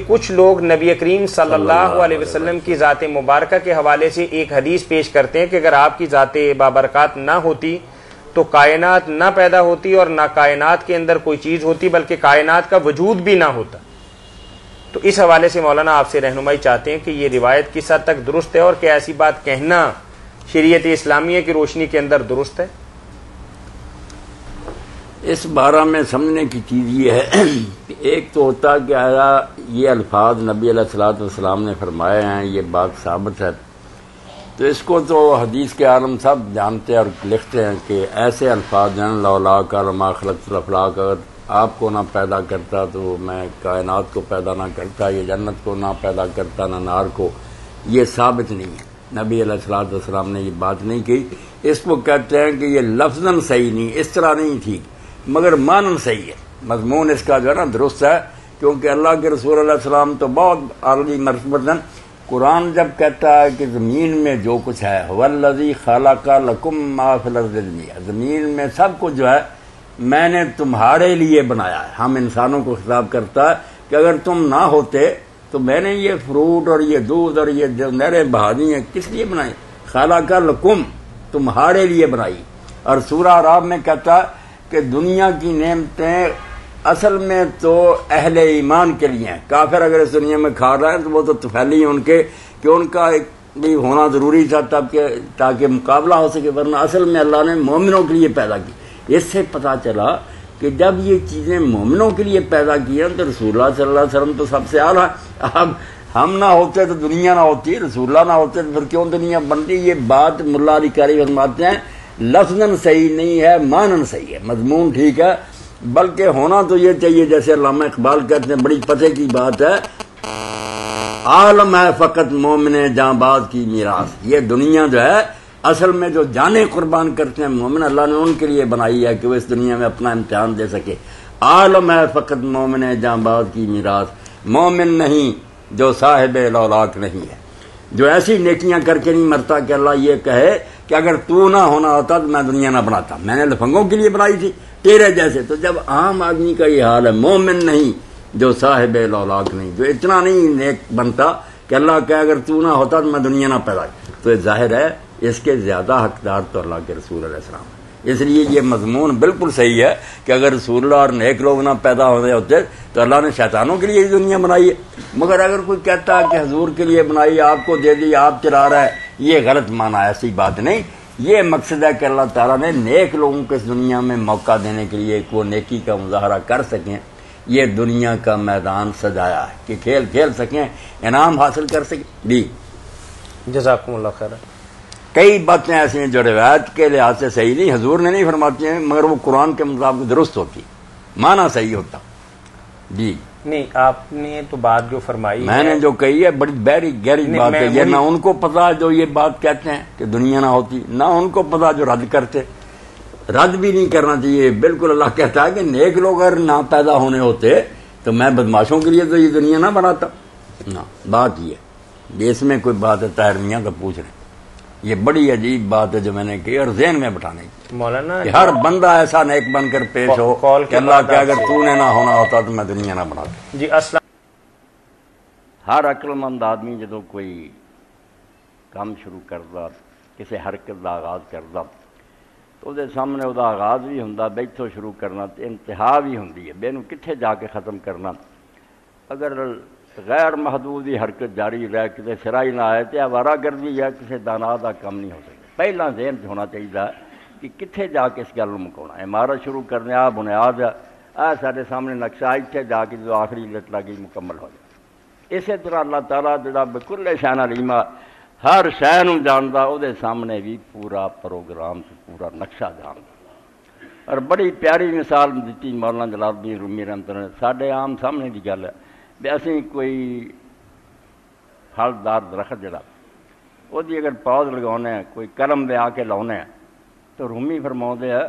کچھ لوگ نبی کریم صلی اللہ علیہ وسلم کی ذات مبارکہ کے حوالے سے ایک حدیث پیش کرتے ہیں کہ اگر آپ کی ذات بابرکات نہ ہوتی تو کائنات نہ پیدا ہوتی اور نہ کائنات کے اندر کوئی چیز ہوتی بلکہ کائنات کا وجود بھی نہ ہوتا. تو اس حوالے سے مولانا آپ سے رہنمائی چاہتے ہیں کہ یہ روایت کس حد تک درست ہے اور کیا ایسی بات کہنا شریعت اسلامیہ کی روشنی کے اندر درست ہے؟ اس بارہ میں سمجھنے کی چیز یہ ہے کہ ایک تو ہوتا کہ یہ الفاظ نبی علیہ الصلوۃ والسلام نے فرمائے ہیں، یہ بات ثابت ہے، تو اس کو تو حدیث کے عالم سب جانتے ہیں اور لکھتے ہیں کہ ایسے الفاظ ہیں لولا کا لما خلقت الافلاق، اگر آپ کو نہ پیدا کرتا تو میں کائنات کو پیدا نہ کرتا، یہ جنت کو نہ پیدا کرتا نہ نار کو. یہ ثابت نہیں ہے، نبی علیہ الصلوۃ والسلام نے یہ بات نہیں کی. اس کو کہتے ہیں کہ یہ لفظاً صحیح نہیں، اس طرح نہیں ٹھیک، مگر معنی صحیح ہے. مضمون اس کا جو ہے نا درست ہے، کیونکہ اللہ کے رسول علیہ السلام تو بہت اعلی مرتبہ. قرآن جب کہتا ہے کہ زمین میں جو کچھ ہے والذی خلق لکم ما فی الارض جميعا، زمین میں سب کچھ جو ہے میں نے تمہارے لیے بنایا ہے. ہم انسانوں کو خطاب کرتا ہے کہ اگر تم نہ ہوتے تو میں نے یہ فروٹ اور یہ دودھ اور یہ جو نہریں بہا دی ہیں کس لیے بنائی؟ خلق لکم، تمہارے لیے بنائی. اور سورہ اعراف میں کہتا ہے کہ دنیا کی نعمتیں اصل میں تو اہل ایمان کے لیے ہیں. کافر اگر اس دنیا میں کھا رہے ہیں تو وہ تو طفیلی ہیں ان کے، کہ ان کا ایک بھی ہونا ضروری تھا تاکہ مقابلہ ہو سکے، ورنہ اصل میں اللہ نے مومنوں کے لیے پیدا کی. اس سے پتہ چلا کہ جب یہ چیزیں مومنوں کے لیے پیدا کی ہیں تو رسول اللہ صلی اللہ علیہ وسلم تو سب سے اعلیٰ. اب ہم نہ ہوتے تو دنیا نہ ہوتی، رسول اللہ نہ ہوتے تو پھر کیوں دنیا بنتی؟ یہ بات ملا علی قاری فرماتے ہیں لفظاً صحیح نہیں ہے، معنن صحیح ہے، مضمون ٹھیک ہے، بلکہ ہونا تو یہ چاہیے جیسے علامہ اقبال کہتے ہیں، بڑی پتے کی بات ہے، عالم ہے فقط مومن جاں باز کی میراث. یہ دنیا جو ہے اصل میں جو جانیں قربان کرتے ہیں مومن، اللہ نے ان کے لیے بنائی ہے کہ وہ اس دنیا میں اپنا امتحان دے سکے. عالم ہے فقط مومن جاں باز کی میراث، مومن نہیں جو صاحب لولاک نہیں ہے، جو ایسی نیکیاں کر کے نہیں مرتا کہ اللہ یہ کہے کہ اگر تو نہ ہونا ہوتا تو میں دنیا نہ بناتا، میں نے لفنگوں کے لیے بنائی تھی تیرے جیسے. تو جب عام آدمی کا یہ حال ہے، مومن نہیں جو صاحب لولاک نہیں، جو اتنا نہیں نیک بنتا کہ اللہ کہے اگر تو نہ ہوتا تو میں دنیا نہ پیدا، تو یہ ظاہر ہے اس کے زیادہ حقدار تو اللہ کے رسول علیہ السلام. اس لیے یہ مضمون بالکل صحیح ہے کہ اگر رسول اللہ اور نیک لوگ نہ پیدا ہو رہے ہوتے تو اللہ نے شیطانوں کے لیے یہ دنیا بنائی ہے. مگر اگر کوئی کہتا ہے کہ حضور کے لیے بنائی، آپ کو دے دی، آپ چلا رہا ہے، یہ غلط معنی ہے، ایسی بات نہیں. یہ مقصد ہے کہ اللہ تعالیٰ نے نیک لوگوں کو اس دنیا میں موقع دینے کے لیے کہ وہ نیکی کا مظاہرہ کر سکیں، یہ دنیا کا میدان سجایا ہے کہ کھیل کھیل سکیں، انعام حاصل کر سکیں. جی جزاکم اللہ خیر. کئی باتیں ایسی ہیں جو روایت کے لحاظ سے صحیح نہیں، حضور نے نہیں فرماتی ہیں، مگر وہ قرآن کے مطابق درست ہوتی، معنی صحیح ہوتا. جی نہیں، آپ نے تو بات جو فرمائی میں نے جو کہی ہے بڑی گہری بات ہے. یہ نہ ان کو پتا جو یہ بات کہتے ہیں کہ دنیا نہ ہوتی، نہ ان کو پتا جو رد کرتے. رد بھی نہیں کرنا چاہیے بالکل. اللہ کہتا ہے کہ نیک لوگ اگر نہ پیدا ہونے ہوتے تو میں بدماشوں کے لیے تو یہ دنیا نہ بناتا. نہ بات یہ اس میں کوئی بات ہے طاہر میاں کا پوچھ رہے، یہ بڑی عجیب بات ہے جو میں نے کی اور ذہن میں بٹھانے کی. مولانا کہ ہر بندہ ایسا نیک بن کر پیش ہو کہ اللہ کہ اگر تو نے نہ ہونا ہوتا تو میں دنیا نہ بناتا. جی اصلا ہر عقل مند آدمی جدو کوئی کام شروع کرتا، کسی حرکت کا آغاز کرتا تو وہ سامنے وہ آغاز بھی ہوں، بیٹھو شروع کرنا، انتہا بھی ہوں بے نو کتنے جا کے ختم کرنا. اگر غیر محدود ہی حرکت جاری رہے، کسی سرائی نہ آئے تو آوارہ گردی یا کسی دانا کا کم نہیں ہو سکتا. پہلا ذہن ہونا چاہیے کہ کتنے جا کے اس گل مکاؤنا. عمارت شروع کرنے آ بنیاد آ سارے سامنے نقشہ اتنے جا کے جو آخری لٹ لگی مکمل ہو جائے. اسی طرح اللہ تعالیٰ جڑا بکل شان علیمہ ہر شے نوں جاندا، وہ سامنے بھی پورا پروگرام پورا نقشہ جاندا. اور بڑی پیاری مثال دیتی مولانا جلال الدین رومی رحمۃ اللہ نے. ساڈے عام سامنے کی گل ہے بھی اسی کوئی پھلدار درخت جڑا وہ اگر پود لگاؤنے ہیں، کوئی قلم دے آ کے لاؤنے ہیں تو رومی فرماؤندے ہے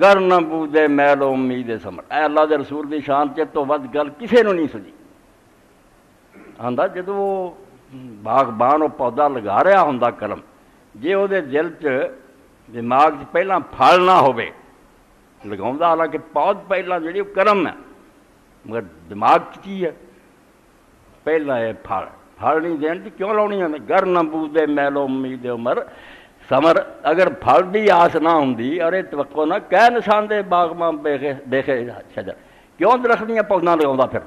گر نہ بودے میل و امید سمر. اے اللہ دے رسول دی شان چ تو ود گل کسے نوں نہیں سجی. آندا جدو وہ باغبان وہ پودا لگا رہا ہوں قلم، جے وہ دل چ دماغ چ پہلا پھل نہ ہوئے لگاؤں، حالانکہ پود پہلا جی قلم ہے مگر دماغ کی ہے پہلا ہے پھل نہیں دین تو کیوں لونی ہے؟ گر نہ بوجھے میلو امید عمر سمر، اگر پھل دی آس نہ ہوندی اور توقع نہ کہ نشان دے باغ ماں بیخے شجر، کیوں درختیاں پوداں لگاؤں پھر؟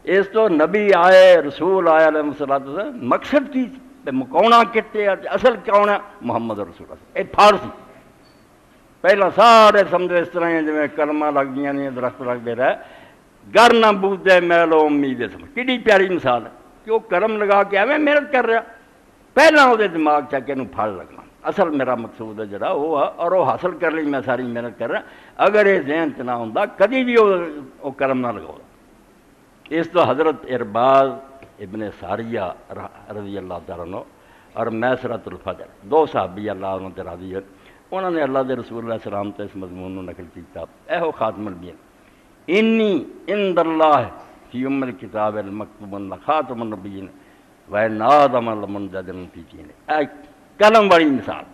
اس تو نبی آئے، رسول آئے علیہ السلام، مقصد کی مکونا کتے اصل کون ہے؟ محمد رسول اللہ، یہ پھل سی۔ پہلا سارے سمجھو اس طرح جی کلمہ لگ گیا نہیں درخت لگتے رہے، گر نہ بوجھے میلو امید سمجھ، کتنی پیاری مثال ہے کہ وہ قلم لگا کے ایویں محنت کر رہا، پہلا وہ دماغ چاہ کے پھل لگنا، اصل میرا مقصود ہے جڑا وہ اور وہ حاصل کر لی، میں ساری محنت کر رہا، اگر یہ ذہن چ نہ ہوتا کدی بھی وہ قلم نہ لگاؤ۔ اس تو حضرت ارباز ابن ساریہ رضی اللہ تعالیٰ عنہ اور میسرۃ الفجر، دو صحابی اللہ عنہ تے راضی ہے، انہوں نے اللہ دے رسول اللہ السلام تے اس مضمون کو نقل کیتا، اے ہو خاتم الانبیاء، انی عند اللہ فی ام الکتاب المکتوب خاتم النبیین وان آدم لمنجد فی دین، اے قلم والی مثال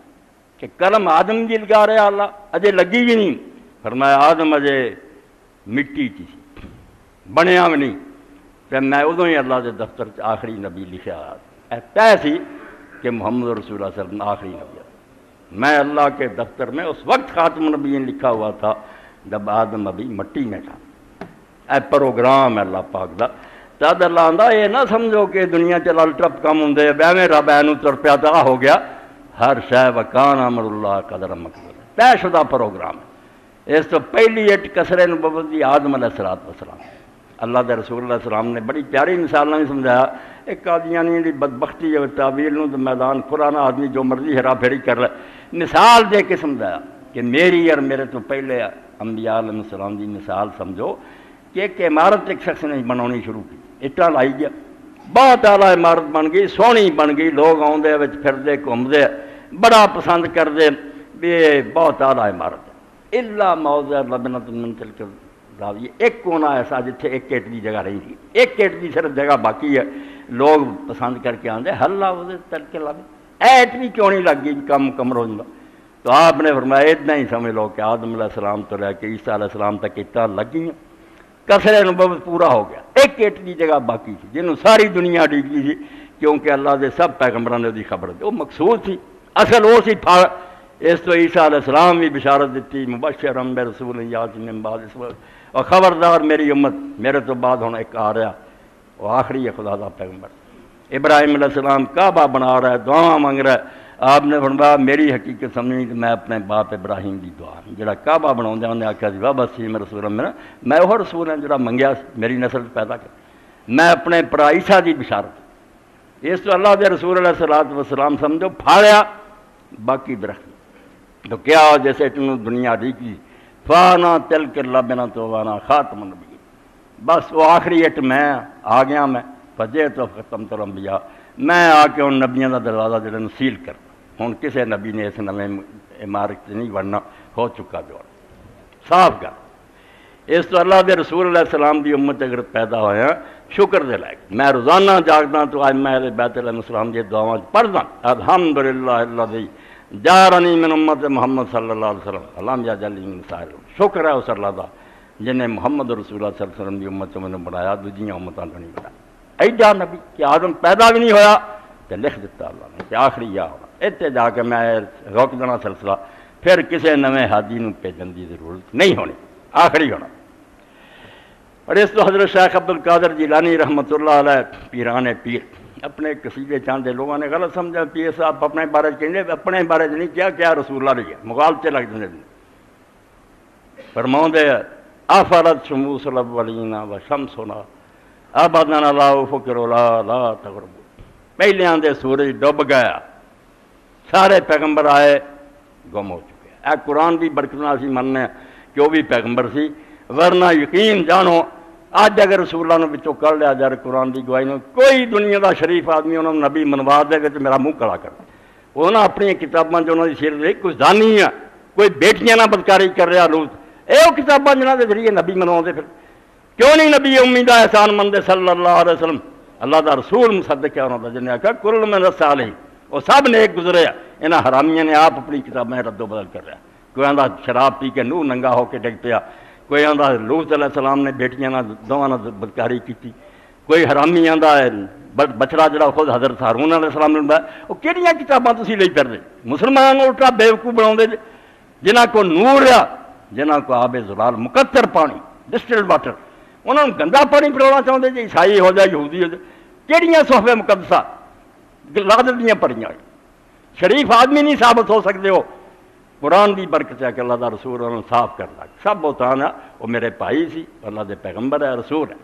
کہ قلم آدم جی لگا رہا اللہ، اجے لگی بھی نہیں، فرمایا آدم اجے مٹی کی سی بنیا بھی نہیں، کہ میں ادو ہی اللہ کے دفتر آخری نبی لکھا طے سی کہ محمد رسول اللہ صلی اللہ علیہ وسلم آخری نبی ہے۔ میں اللہ کے دفتر میں اس وقت خاتم النبیین لکھا ہوا تھا جب آدم ابھی مٹی میں تھا۔ اے پروگرام ہے اللہ پاک دا، تد اللہ آندا یہ نہ سمجھو کہ دنیا چ لل ٹپ کم ہوں بہویں رب اینو تر پیا تو ہو گیا، ہر شے وکان امر اللہ قدر مقدور، طے شدہ پروگرام ہے۔ اس تو پہلی اٹ کسر نبوت دی آدم علیہ السلام، اللہ دے رسول اللہ السلام نے بڑی پیاری مثال نہیں سمجھایا، ایک قادیانی دی بدبختی اور تعویل نو میدان قرآن آدمی جو مرضی ہرا پھیری کر رہا، مثال دے کے سمجھایا کہ میری اور میرے تو پہلے انبیاء علیہ السلام دی مثال سمجھو کہ ایک عمارت ایک شخص نے بنانی شروع کی، اٹا لائی گیا، بہت اعلیٰ عمارت بن گئی، سونی بن گئی، لوگ آؤندے وچ پھردے گھومدے بڑا پسند کردے بھی بہت اعلیٰ عمارت ہے، الا موضع لبنۃ من تلک راوی، ایک کونا ایسا جتھے ایک ایٹ دی جگہ رہی تھی، ایک ایٹ دی صرف جگہ باقی ہے، لوگ پسند کر کے آندے ہلا وہ تل کے لگے، ایٹ بھی کیوں نہیں لگ گئی کم مکمل ہو جاتا؟ تو آپ نے فرمایا اتنا ہی سمجھ لو کہ آدم علیہ السلام تو لے کے عیسیٰ علیہ السلام تک اٹا لگ گئی، کسر نبوت پورا ہو گیا، ایک ایٹ دی جگہ باقی تھی جنہوں ساری دنیا ڈیگی تھی، کیونکہ اللہ دے سب پیغمبروں نے وہی خبر دی، وہ مقصود تھی، اصل وہ سی پھل۔ اس تو عیسیٰ علیہ السلام بھی بشارت دیتی، مبشرا برسول یاتی من بعد اسمہ، اور خبردار میری امت میرے تو بعد ہونا ایک آ رہا، وہ آخری ہے خدا دا پیغمبر۔ ابراہیم علیہ السلام کعبہ بنا رہا ہے، دعا مانگ رہا ہے، آپ نے فرمایا میری حقیقت سمجھنی کہ میں اپنے باپ ابراہیم دی دعا جڑا کعبہ بنا انہوں نے آخیا جی بابا سی میں رسول میرا، میں وہ رسول ہوں جڑا منگیا میری نسل پیدا کر، میں اپنے پرا عیسیٰ دی بشارت۔ اس تو اللہ دے رسول علیہ السلام سمجھو پھاڑیا باقی درخت، تو کیا جیسے تنوں دنیا دیکھی فانا تل کر لبنا تو وانا خاتم النبی، بس وہ آخری اٹ میں آ گیا، میں فجے تو ختم تو انبیاء، میں آ کے ان نبیوں کا دروازہ جڑا سیل کر، ہوں کسی نبی نے اس نویں عمارت نہیں بننا، ہو چکا جو صاف کر۔ اس تو اللہ دے رسول علیہ السلام دی امت اگر پیدا ہویا شکر دے لائق، میں روزانہ جاگدا تو اج میں اہل بیت علیہ السلام دی دعاواں پڑھدا، الحمدللہ الذی جارنی من امت محمد صلی اللہ علیہ وسلم علام یا جلی من سائر، شکر ہے اس اللہ دا جن نے محمد رسول اللہ صلی اللہ علیہ وسلم دی امت سے میں بنایا، دوجیاں امتاں کو نہیں بنایا۔ ایڈا نبی کہ آدم پیدا بھی نہیں ہویا تو لکھ دیتا اللہ نے کہ آخری یا ہونا، اتنے جا کے میں روک دینا سلسلہ، پھر کسی نویں ہادی نو بھیجن دی ضرورت نہیں ہونی، آخری ہونا۔ اور اس تو حضرت شیخ عبد القادر جیلانی رحمۃ اللہ علیہ پیران پیر اپنے قصیدے چاندے لوگوں نے غلط سمجھا، پیر صاحب اپنے بارے کہیں اپنے بارے نہیں کیا کیا رسول اللہ نہیں ہے، مغالطے لگ جاندے فرماؤں دے آفرت شموس الاولین و شمسنا ابدا لا فکر لا تغرب، پہلے آندے سورج ڈب گیا، سارے پیغمبر آئے گم ہو چکے، اے قرآن بھی برکت نال سی مننے کہ وہ بھی پیغمبر سی، ورنہ یقین جانو اج اگر رسول اللہ بچوں کر لیا جائے قرآن کی گواہی کوئی دنیا دا شریف آدمی انہوں نے نبی منوا دے گا تو میرا منہ کڑا کر، انہوں نے اپنی کتاباں جو انہوں نے سیر لے کوئی زانی ہے، کوئی بیٹیاں نہ بدکاری کر رہا لوت، یہ کتاباں جنہوں کے ذریعے نبی منوا دے، پھر کیوں نہیں نبی امی دا احسان مندے صلی اللہ علیہ وسلم، اللہ دا رسول مصدق ہے انہوں نے جنہیں آخیا کل من رسالہ، وہ سب نے ایک گزرے، انہاں حرامیاں نے آپ اپنی کتابیں رد و بدل کر رہا، کوئی آندا شراب پی کے نو ننگا ہو کے ڈگ پیا، کوئی آندا لوط علیہ السلام نے بیٹیاں دونوں بدکاری کی، کوئی حرامی آندا ہے بچڑا جڑا خود حضرت ہارون علیہ السلام نے بنایا، وہ کہڑیاں کتاباں تسی لئی پھردے؟ مسلمان الٹا بیوقوف بناؤندے جے، جنہاں کو نور آ، جنہاں کو آب زلال مقطر پانی ڈسٹلڈ واٹر، انہوں نے گندا پانی پلانا چاہتے جی، عیسائی ہو جائے یہودی ہو جائے، کہڑیاں صحف مقدسہ لادت دیاں پڑھیاں، شریف آدمی نہیں ثابت ہو سکتے ہو۔ قرآن دی برکت ہے کہ اللہ دا رسول انہوں نے صاف کر لگ سب بہتان ہے، وہ میرے بھائی سی، اللہ دے پیغمبر ہے، رسول ہے،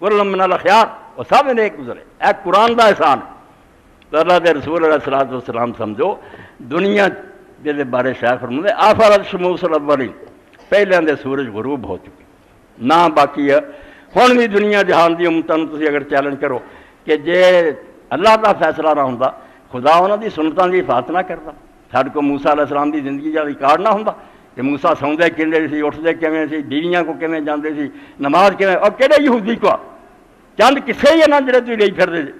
کل من الاخیار، وہ سب نیک گزرے، ایک قرآن دا احسان ہے۔ تو اللہ دے رسول علیہ السلام سمجھو دنیا دے بارے شاہ فرمودے آفرت شموس الاولین، پہلے دے سورج غروب ہو چکے نہ باقی ہے۔ ہن بھی دنیا جہان دی امتاں نوں تسی اگر چیلنج کرو کہ جے اللہ دا فیصلہ نہ ہوندا، خدا انہاں دی سنتاں دی حفاظت نہ کردا، ساڈے کو موسیٰ علیہ السلام دی زندگی دا ریکارڈ نہ ہوندا کہ موسیٰ سوندے کیویں سی، اٹھدے کیویں سی، بیویاں کو کیویں جاندے سی، نماز کیویں، اور کہڑے یہودی کو چند کسے ہی نہ جڑے تسی لئی پھردے جے،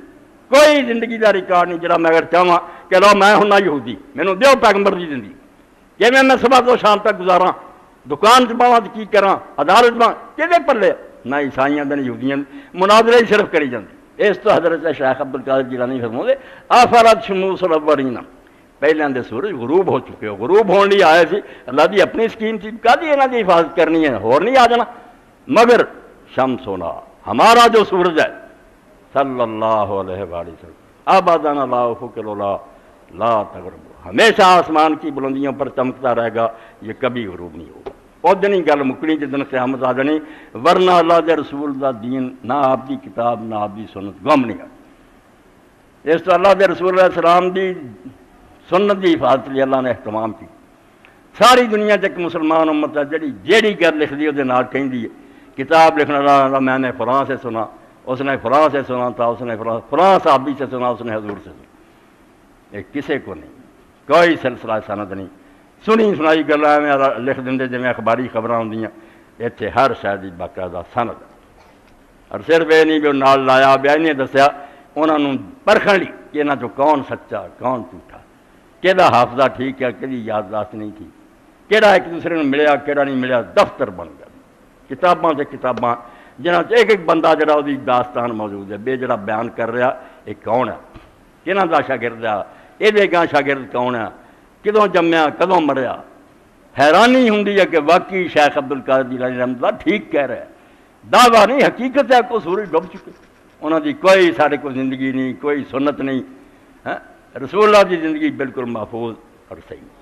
کوئی زندگی دا ریکارڈ نہیں جڑا میں اگر چاہواں کہ لو میں ہوں یہودی، مینوں دیو پیغمبر دی زندگی، کیویں میں صبح تو شام تک گزاراں، دکان چ باواں تے کی کراں، عدالت باں کدے پلے، نہ عیسائیاں دے نہ یہودیاں دے، مناظرے ہی صرف کری جاندے۔ اس تو حضرت شیخ عبدالقادر جیلانی فرماؤندے آفرت شموس الاولین، پہلے دے سورج غروب ہو چکے ہو، غروب ہون لئی آئے سی، اللہ دی اپنی سکیم تھی، کدی انہاں دی حفاظت کرنی ہے، ہور نہیں آ جانا، مگر شمسنا ہمارا جو سورج ہے صلی اللہ علیہ وآلہ وسلم آبادان لا افق العلا لا تغرب، ہمیشہ آسمان کی بلندیوں پر چمکتا رہے گا، یہ کبھی غروب نہیں ہوگا۔ اور دن گل مکڑی جدن قیامت آ جانی، ورنہ اللہ دے رسول دا دین نہ آپ دی کتاب نہ آپ دی سنت گم نہیں آ۔ اس تو اللہ دے رسول علیہ السلام دی سنت دی حفاظت لیے اللہ نے اہتمام کی۔ ساری دنیا ایک مسلمان امت ہے جیڑی گل لکھ دی وہ نال کہندی ہے، کتاب لکھنا رہا میں نے فلاں سے سنا، اس نے فلاں سے سنا تھا، اس نے فلاں صحابی سے سنا، اس نے حضور سے سنا، یہ کسے کو نہیں، کوئی سلسلہ سند نہیں، سنی سنائی گلاں میں لکھ دیں جی اخباری خبراں ہوندیاں، اتنے ہر شے دی باقاعدہ سند، اور صرف یہ نہیں بھی نال لایا بیان نہیں دسیا، انہوں نے پرکھن لی کہ انہاں چوں کون سچا کون جھوٹا، کہڑا حافظہ ٹھیک ہے کہڑی یادداشت نہیں تھی، کہڑا ایک دوسرے نے ملیا کہڑا نہیں ملیا، دفتر بن گیا، کتاباں سے کتاباں جنہاں ایک ایک بندہ جڑا وہ داستان موجود ہے، بے جڑا بیان کر رہا یہ کون ہے، کنہاں دا شاگرد ہے، یہ گاں شاگرد کون ہے، کدوں جمیا کدوں مریا۔ حیرانی ہوندی ہے کہ واقعی شیخ عبدالقادر جیلانی رحمۃ اللہ ٹھیک کہہ رہے ہیں، دعویٰ نہیں حقیقت ہے کو سورج ڈب چکے، انہوں دی کوئی سارے کو زندگی نہیں، کوئی سنت نہیں، رسول اللہ کی زندگی بالکل محفوظ اور صحیح۔